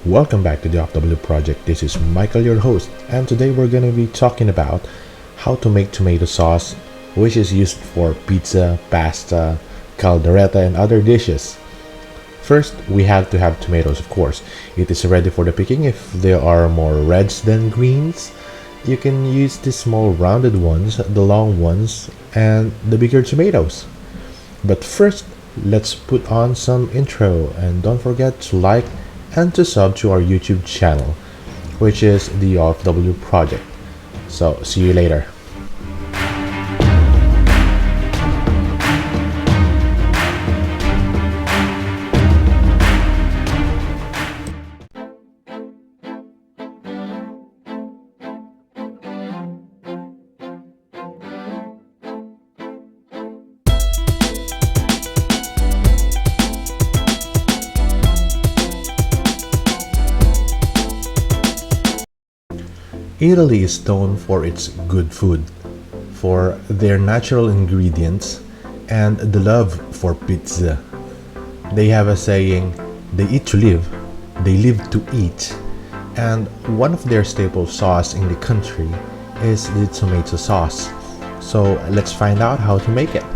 Welcome back to the OFW Project. This is Michael, your host, and today we're going to be talking about how to make tomato sauce, which is used for pizza, pasta, caldereta, and other dishes. First, we have to have tomatoes, of course. It is ready for the picking if there are more reds than greens. You can use the small rounded ones, the long ones, and the bigger tomatoes. But first, let's put on some intro and don't forget to like and to sub to our YouTube channel, which is the OFW Project. So, see you later. Italy is known for its good food, for their natural ingredients, and the love for pizza. They have a saying, they eat to live, they live to eat. And one of their staple sauce in the country is the tomato sauce. So let's find out how to make it.